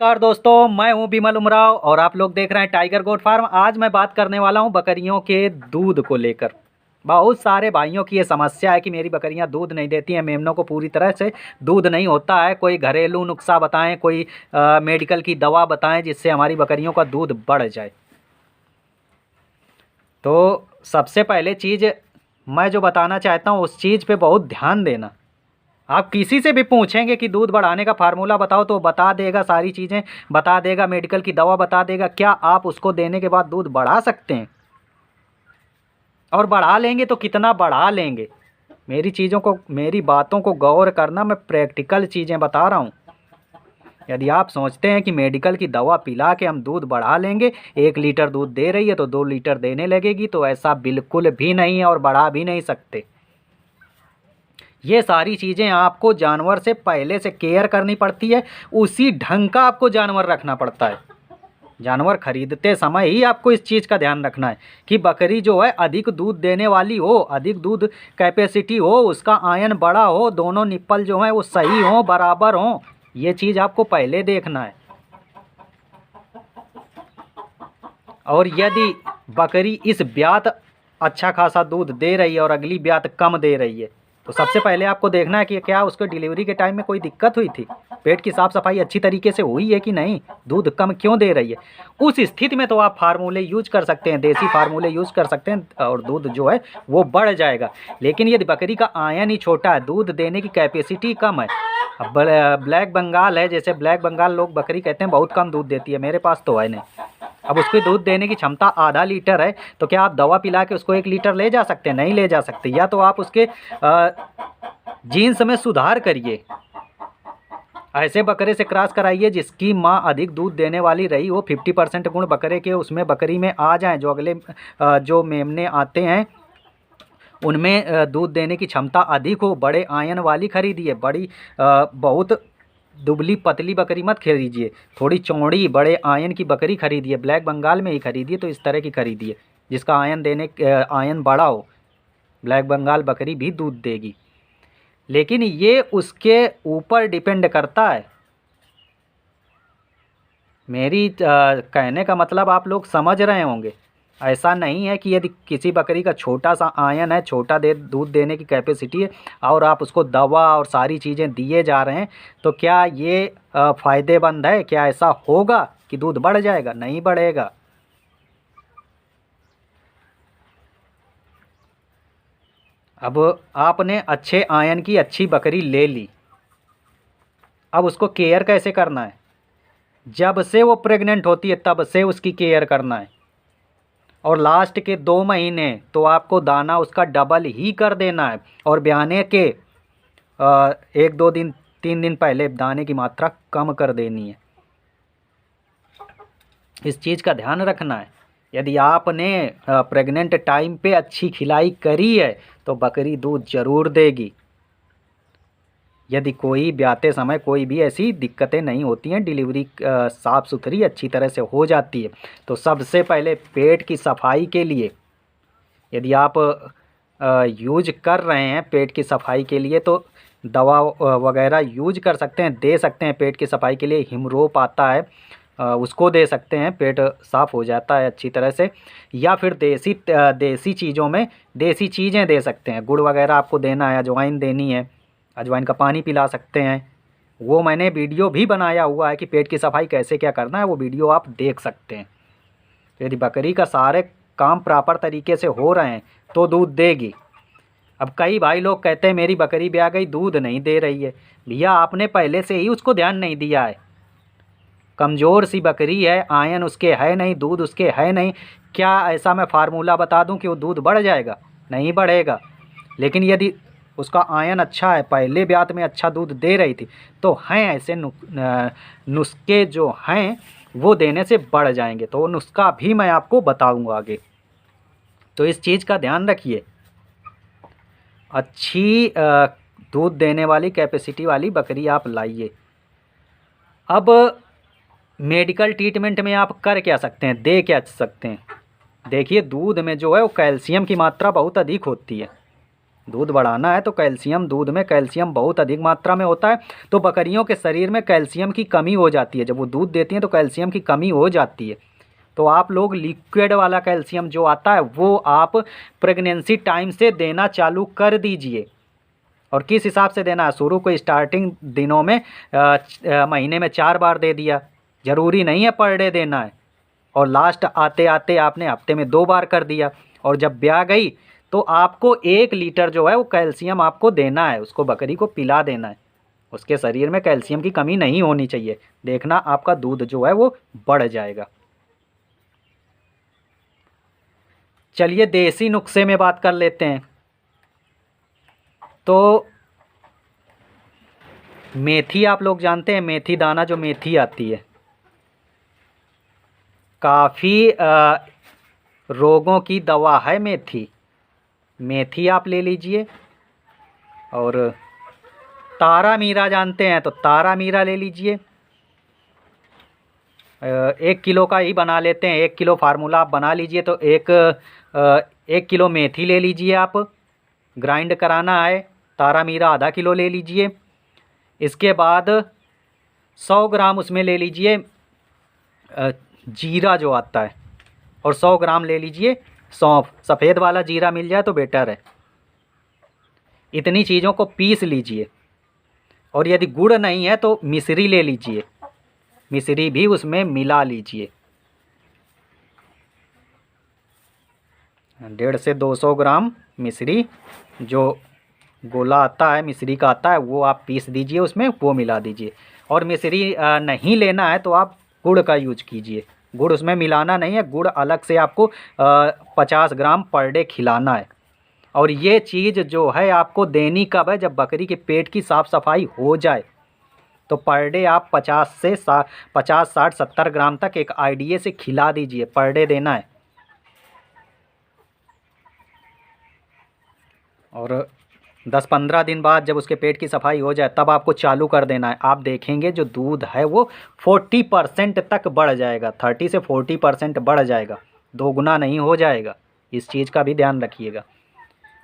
नमस्कार दोस्तों, मैं हूं बिमल उमराव और आप लोग देख रहे हैं टाइगर गोट फार्म। आज मैं बात करने वाला हूं बकरियों के दूध को लेकर। बहुत सारे भाइयों की ये समस्या है कि मेरी बकरियां दूध नहीं देती हैं, मेमनों को पूरी तरह से दूध नहीं होता है। कोई घरेलू नुस्खा बताएं, कोई मेडिकल की दवा बताएं जिससे हमारी बकरियों का दूध बढ़ जाए। तो सबसे पहले चीज़ मैं जो बताना चाहता हूँ उस चीज़ पे बहुत ध्यान देना। आप किसी से भी पूछेंगे कि दूध बढ़ाने का फार्मूला बताओ तो बता देगा, सारी चीज़ें बता देगा, मेडिकल की दवा बता देगा। क्या आप उसको देने के बाद दूध बढ़ा सकते हैं? और बढ़ा लेंगे तो कितना बढ़ा लेंगे? मेरी बातों को गौर करना। मैं प्रैक्टिकल चीज़ें बता रहा हूँ। यदि आप सोचते हैं कि मेडिकल की दवा पिला के हम दूध बढ़ा लेंगे, 1 लीटर दूध दे रही है तो 2 लीटर देने लगेगी, तो ऐसा बिल्कुल भी नहीं है और बढ़ा भी नहीं सकते। ये सारी चीज़ें आपको जानवर से पहले से केयर करनी पड़ती है। उसी ढंग का आपको जानवर रखना पड़ता है। जानवर खरीदते समय ही आपको इस चीज़ का ध्यान रखना है कि बकरी जो है अधिक दूध देने वाली हो, अधिक दूध कैपेसिटी हो, उसका आयन बड़ा हो, दोनों निप्पल जो हैं वो सही हो, बराबर हो। ये चीज़ आपको पहले देखना है। और यदि बकरी इस ब्यात अच्छा खासा दूध दे रही है और अगली ब्यात कम दे रही है, तो सबसे पहले आपको देखना है कि क्या उसको डिलीवरी के टाइम में कोई दिक्कत हुई थी, पेट की साफ़ सफाई अच्छी तरीके से हुई है कि नहीं, दूध कम क्यों दे रही है। उस स्थिति में तो आप फार्मूले यूज कर सकते हैं, देसी फार्मूले यूज कर सकते हैं और दूध जो है वो बढ़ जाएगा। लेकिन यदि बकरी का आयन ही छोटा है, दूध देने की कैपेसिटी कम है, अब ब्लैक बंगाल है, जैसे ब्लैक बंगाल लोग बकरी कहते हैं बहुत कम दूध देती है, मेरे पास तो है नहीं। अब उसकी दूध देने की क्षमता आधा लीटर है, तो क्या आप दवा पिला के उसको 1 लीटर ले जा सकते हैं? नहीं ले जा सकते। या तो आप उसके जीन्स में सुधार करिए, ऐसे बकरे से क्रॉस कराइए जिसकी माँ अधिक दूध देने वाली रही हो, 50% गुण बकरे के उसमें बकरी में आ जाएं। जो अगले जो मेमने आते हैं उनमें दूध देने की क्षमता अधिक हो, बड़े आयन वाली खरीदिए। बड़ी बहुत दुबली पतली बकरी मत खरीदिए, थोड़ी चौड़ी बड़े आयन की बकरी खरीदिए। ब्लैक बंगाल में ही खरीदिए, तो इस तरह की खरीदिए जिसका आयन बड़ा हो। ब्लैक बंगाल बकरी भी दूध देगी, लेकिन ये उसके ऊपर डिपेंड करता है। मेरी कहने का मतलब आप लोग समझ रहे होंगे। ऐसा नहीं है कि यदि किसी बकरी का छोटा सा आयन है, छोटा दूध देने की कैपेसिटी है और आप उसको दवा और सारी चीज़ें दिए जा रहे हैं, तो क्या ये फ़ायदेमंद है? क्या ऐसा होगा कि दूध बढ़ जाएगा? नहीं बढ़ेगा। अब आपने अच्छे आयन की अच्छी बकरी ले ली, अब उसको केयर कैसे करना है? जब से वो प्रेग्नेंट होती है तब से उसकी केयर करना है, और लास्ट के 2 महीने तो आपको दाना उसका डबल ही कर देना है। और ब्याने के 1-2 दिन 3 दिन पहले दाने की मात्रा कम कर देनी है। इस चीज़ का ध्यान रखना है। यदि आपने प्रेग्नेंट टाइम पे अच्छी खिलाई करी है तो बकरी दूध ज़रूर देगी। यदि कोई ब्याते समय कोई भी ऐसी दिक्कतें नहीं होती हैं, डिलीवरी साफ़ सुथरी अच्छी तरह से हो जाती है, तो सबसे पहले पेट की सफाई के लिए यदि आप यूज कर रहे हैं पेट की सफाई के लिए, तो दवा वगैरह यूज कर सकते हैं, दे सकते हैं। पेट की सफाई के लिए हिमरोप आता है, उसको दे सकते हैं, पेट साफ़ हो जाता है अच्छी तरह से। या फिर देसी चीज़ों में देसी चीज़ें दे सकते हैं। गुड़ वगैरह आपको देना है, अजवाइन देनी है, अजवाइन का पानी पिला सकते हैं। वो मैंने वीडियो भी बनाया हुआ है कि पेट की सफाई कैसे क्या करना है, वो वीडियो आप देख सकते हैं। यदि बकरी का सारे काम प्रॉपर तरीके से हो रहे हैं तो दूध देगी। अब कई भाई लोग कहते हैं मेरी बकरी ब्याह गई, दूध नहीं दे रही है। भैया आपने पहले से ही उसको ध्यान नहीं दिया है। कमज़ोर सी बकरी है, आयन उसके है नहीं, दूध उसके है नहीं। क्या ऐसा मैं फार्मूला बता दूं कि वो दूध बढ़ जाएगा? नहीं बढ़ेगा। लेकिन यदि उसका आयन अच्छा है, पहले ब्यात में अच्छा दूध दे रही थी, तो हैं ऐसे नुस्खे जो हैं वो देने से बढ़ जाएंगे। तो वो नुस्खा भी मैं आपको बताऊंगा आगे। तो इस चीज़ का ध्यान रखिए। अच्छी दूध देने वाली कैपेसिटी वाली बकरी आप लाइए। अब मेडिकल ट्रीटमेंट में आप कर क्या सकते हैं, दे क्या सकते हैं? देखिए दूध में जो है वो कैल्शियम की मात्रा बहुत अधिक होती है। दूध बढ़ाना है तो कैल्शियम, दूध में कैल्शियम बहुत अधिक मात्रा में होता है, तो बकरियों के शरीर में कैल्शियम की कमी हो जाती है। जब वो दूध देती हैं तो कैल्शियम की कमी हो जाती है। तो आप लोग लिक्विड वाला कैल्शियम जो आता है वो आप प्रेगनेंसी टाइम से देना चालू कर दीजिए। और किस हिसाब से देना है, शुरू को स्टार्टिंग दिनों में महीने में 4 बार दे दिया, ज़रूरी नहीं है पर डे देना है। और लास्ट आते आते आपने हफ्ते में 2 बार कर दिया। और जब ब्याह गई तो आपको 1 लीटर जो है वो कैल्शियम आपको देना है, उसको बकरी को पिला देना है। उसके शरीर में कैल्शियम की कमी नहीं होनी चाहिए। देखना आपका दूध जो है वो बढ़ जाएगा। चलिए देसी नुस्खे में बात कर लेते हैं। तो मेथी आप लोग जानते हैं, मेथी दाना जो मेथी आती है, काफ़ी रोगों की दवा है मेथी। मेथी आप ले लीजिए। और तारा मीरा जानते हैं तो तारा मीरा ले लीजिए। 1 किलो का ही बना लेते हैं, 1 किलो फार्मूला आप बना लीजिए। तो 1 किलो मेथी ले लीजिए आप, ग्राइंड कराना है। तारा मीरा आधा किलो ले लीजिए। इसके बाद 100 ग्राम उसमें ले लीजिए जीरा जो आता है, और 100 ग्राम ले लीजिए सौंफ। सफ़ेद वाला जीरा मिल जाए तो बेटर है। इतनी चीज़ों को पीस लीजिए। और यदि गुड़ नहीं है तो मिश्री ले लीजिए, मिश्री भी उसमें मिला लीजिए। 150 से 200 ग्राम मिश्री, जो गोला आता है मिश्री का आता है, वो आप पीस दीजिए, उसमें वो मिला दीजिए। और मिश्री नहीं लेना है तो आप गुड़ का यूज कीजिए। गुड़ उसमें मिलाना नहीं है, गुड़ अलग से आपको 50 ग्राम पर डे खिलाना है। और ये चीज़ जो है आपको देनी कब है, जब बकरी के पेट की साफ़ सफाई हो जाए। तो पर डे आप 50 से 50, 60, 70 ग्राम तक एक आईडीए से खिला दीजिए, पर डे देना है। और 10-15 दिन बाद जब उसके पेट की सफाई हो जाए तब आपको चालू कर देना है। आप देखेंगे जो दूध है वो 40% तक बढ़ जाएगा, 30 से 40% बढ़ जाएगा, 2 गुना नहीं हो जाएगा। इस चीज़ का भी ध्यान रखिएगा।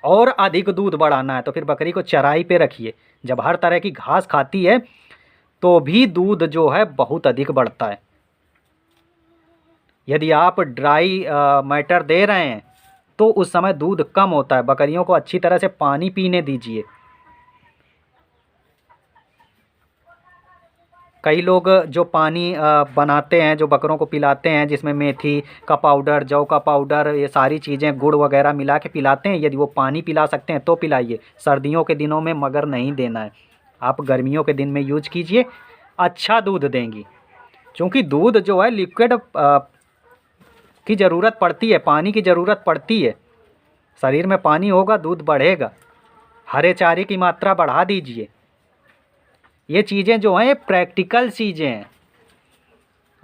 और अधिक दूध बढ़ाना है तो फिर बकरी को चराई पे रखिए। जब हर तरह की घास खाती है तो भी दूध जो है बहुत अधिक बढ़ता है। यदि आप ड्राई मैटर दे रहे हैं तो उस समय दूध कम होता है। बकरियों को अच्छी तरह से पानी पीने दीजिए। कई लोग जो पानी बनाते हैं, जो बकरों को पिलाते हैं, जिसमें मेथी का पाउडर, जौ का पाउडर, ये सारी चीज़ें गुड़ वगैरह मिला के पिलाते हैं। यदि वो पानी पिला सकते हैं तो पिलाइए। सर्दियों के दिनों में मगर नहीं देना है, आप गर्मियों के दिन में यूज कीजिए, अच्छा दूध देंगी। क्योंकि दूध जो है लिक्विड की ज़रूरत पड़ती है, पानी की ज़रूरत पड़ती है। शरीर में पानी होगा दूध बढ़ेगा। हरे चारे की मात्रा बढ़ा दीजिए। ये चीज़ें जो हैं ये प्रैक्टिकल चीज़ें हैं।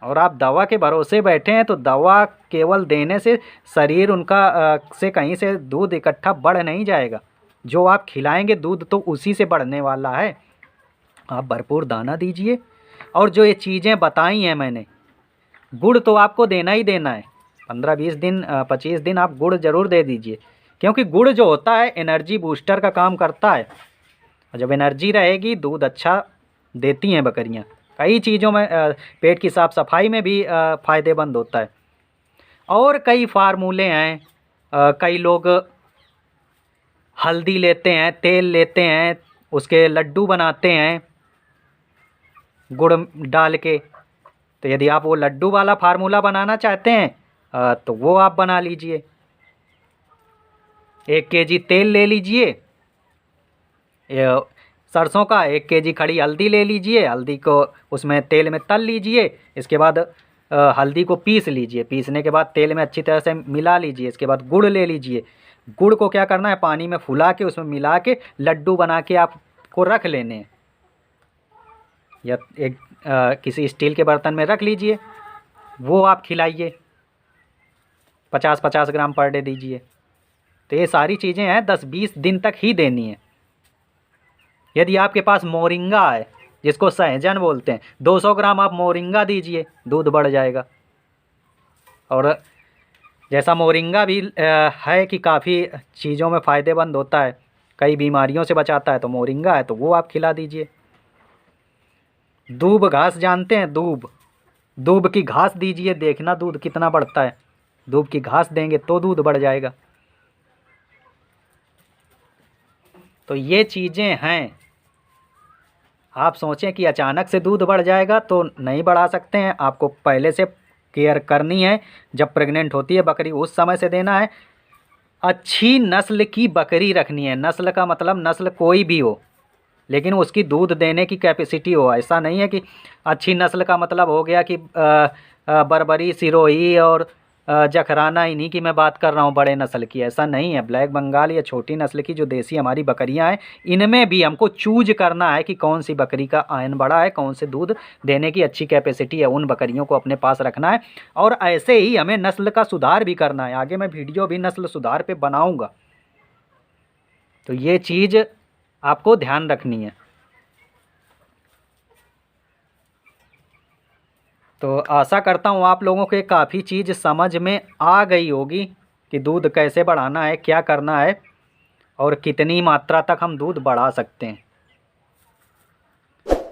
और आप दवा के भरोसे बैठे हैं तो दवा केवल देने से शरीर उनका से कहीं से दूध इकट्ठा बढ़ नहीं जाएगा। जो आप खिलाएंगे दूध तो उसी से बढ़ने वाला है। आप भरपूर दाना दीजिए। और जो ये चीज़ें बताई हैं मैंने, गुड़ तो आपको देना ही देना है। 15-20 दिन 25 दिन आप गुड़ ज़रूर दे दीजिए। क्योंकि गुड़ जो होता है एनर्जी बूस्टर का काम करता है। जब एनर्जी रहेगी दूध अच्छा देती हैं बकरियां। कई चीज़ों में पेट की साफ़ सफाई में भी फ़ायदेमंद होता है। और कई फार्मूले हैं। कई लोग हल्दी लेते हैं, तेल लेते हैं, उसके लड्डू बनाते हैं गुड़ डाल के। तो यदि आप वो लड्डू वाला फार्मूला बनाना चाहते हैं तो वो आप बना लीजिए। 1 केजी तेल ले लीजिए, सरसों का 1 केजी खड़ी हल्दी ले लीजिए। हल्दी को उसमें तेल में तल लीजिए। इसके बाद हल्दी को पीस लीजिए। पीसने के बाद तेल में अच्छी तरह से मिला लीजिए। इसके बाद गुड़ ले लीजिए। गुड़ को क्या करना है, पानी में फुला के उसमें मिला के लड्डू बना के आपको रख लेने हैं। या एक किसी स्टील के बर्तन में रख लीजिए, वो आप खिलाइए। 50-50 ग्राम पर डे दीजिए। तो ये सारी चीज़ें हैं 10-20 दिन तक ही देनी है। यदि आपके पास मोरिंगा है, जिसको सहजन बोलते हैं, 200 ग्राम आप मोरिंगा दीजिए, दूध बढ़ जाएगा। और जैसा मोरिंगा भी है कि काफ़ी चीज़ों में फ़ायदेमंद होता है, कई बीमारियों से बचाता है, तो मोरिंगा है तो वो आप खिला दीजिए। दूब घास जानते हैं? दूब, दूब की घास दीजिए, देखना दूध कितना बढ़ता है। दूब की घास देंगे तो दूध बढ़ जाएगा। तो ये चीज़ें हैं। आप सोचें कि अचानक से दूध बढ़ जाएगा तो नहीं बढ़ा सकते हैं, आपको पहले से केयर करनी है। जब प्रेग्नेंट होती है बकरी उस समय से देना है। अच्छी नस्ल की बकरी रखनी है। नस्ल का मतलब नस्ल कोई भी हो, लेकिन उसकी दूध देने की कैपेसिटी हो। ऐसा नहीं है कि अच्छी नस्ल का मतलब हो गया कि बर्बरी, सिरोही और जखराना, इन्हीं की मैं बात कर रहा हूँ बड़े नस्ल की। ऐसा नहीं है। ब्लैक बंगाल या छोटी नस्ल की जो देसी हमारी बकरियाँ हैं, इनमें भी हमको चूज करना है कि कौन सी बकरी का आयन बड़ा है, कौन से दूध देने की अच्छी कैपेसिटी है। उन बकरियों को अपने पास रखना है। और ऐसे ही हमें नस्ल का सुधार भी करना है। आगे मैं वीडियो भी नस्ल सुधार पे बनाऊँगा। तो ये चीज़ आपको ध्यान रखनी है। तो आशा करता हूँ आप लोगों के काफ़ी चीज़ समझ में आ गई होगी कि दूध कैसे बढ़ाना है, क्या करना है और कितनी मात्रा तक हम दूध बढ़ा सकते हैं।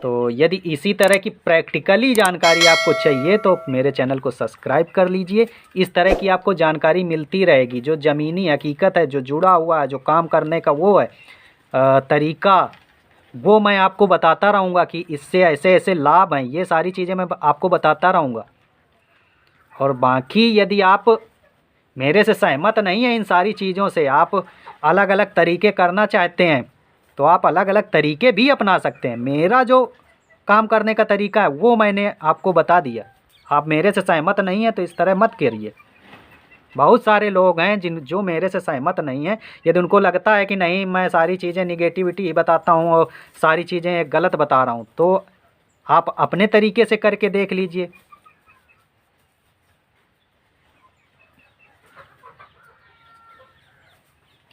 तो यदि इसी तरह की प्रैक्टिकली जानकारी आपको चाहिए तो मेरे चैनल को सब्सक्राइब कर लीजिए। इस तरह की आपको जानकारी मिलती रहेगी। जो ज़मीनी हकीकत है, जो जुड़ा हुआ है, जो काम करने का वो है तरीका, वो मैं आपको बताता रहूँगा कि इससे ऐसे ऐसे लाभ हैं। ये सारी चीज़ें मैं आपको बताता रहूँगा। और बाकी यदि आप मेरे से सहमत नहीं हैं इन सारी चीज़ों से, आप अलग अलग तरीके करना चाहते हैं, तो आप अलग अलग तरीके भी अपना सकते हैं। मेरा जो काम करने का तरीका है वो मैंने आपको बता दिया। आप मेरे से सहमत नहीं हैं तो इस तरह मत करिए। बहुत सारे लोग हैं जो मेरे से सहमत नहीं हैं। यदि उनको लगता है कि नहीं, मैं सारी चीज़ें निगेटिविटी ही बताता हूँ और सारी चीज़ें गलत बता रहा हूँ, तो आप अपने तरीके से करके देख लीजिए।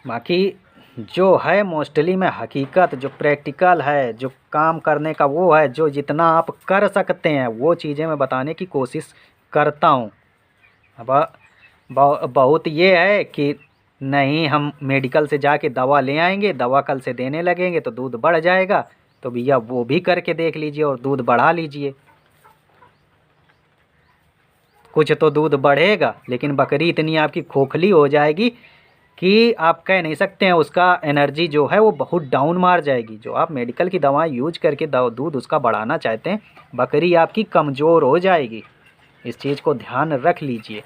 बाकी जो है मोस्टली में हकीकत, जो प्रैक्टिकल है, जो काम करने का वो है, जो जितना आप कर सकते हैं वो चीज़ें मैं बताने की कोशिश करता हूँ। अब बहुत ये है कि नहीं हम मेडिकल से जाके दवा ले आएंगे, दवा कल से देने लगेंगे तो दूध बढ़ जाएगा। तो भैया वो भी करके देख लीजिए और दूध बढ़ा लीजिए। कुछ तो दूध बढ़ेगा, लेकिन बकरी इतनी आपकी खोखली हो जाएगी कि आप कह नहीं सकते हैं। उसका एनर्जी जो है वो बहुत डाउन मार जाएगी। जो आप मेडिकल की दवाएं यूज करके दूध उसका बढ़ाना चाहते हैं, बकरी आपकी कमज़ोर हो जाएगी। इस चीज़ को ध्यान रख लीजिए।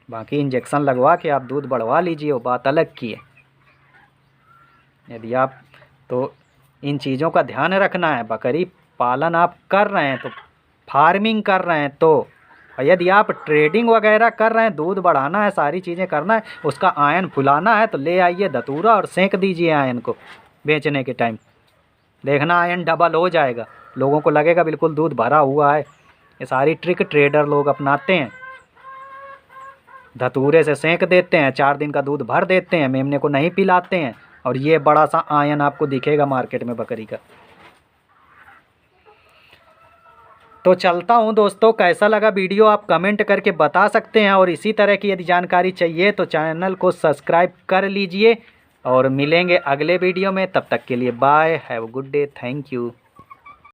बाकी इंजेक्शन लगवा के आप दूध बढ़वा लीजिए, वो बात अलग की है। यदि आप तो इन चीज़ों का ध्यान रखना है। बकरी पालन आप कर रहे हैं तो, फार्मिंग कर रहे हैं तो, और यदि आप ट्रेडिंग वगैरह कर रहे हैं, दूध बढ़ाना है, सारी चीज़ें करना है, उसका आयन फुलाना है, तो ले आइए धतूरा और सेंक दीजिए आयन को बेचने के टाइम। देखना आयन डबल हो जाएगा। लोगों को लगेगा बिल्कुल दूध भरा हुआ है। ये सारी ट्रिक ट्रेडर लोग अपनाते हैं। धतूरे से सेंक देते हैं, 4 दिन का दूध भर देते हैं, मेमने को नहीं पिलाते हैं, और ये बड़ा सा आयन आपको दिखेगा मार्केट में बकरी का। तो चलता हूँ दोस्तों, कैसा लगा वीडियो आप कमेंट करके बता सकते हैं। और इसी तरह की यदि जानकारी चाहिए तो चैनल को सब्सक्राइब कर लीजिए। और मिलेंगे अगले वीडियो में, तब तक के लिए bye, have a good day, thank you.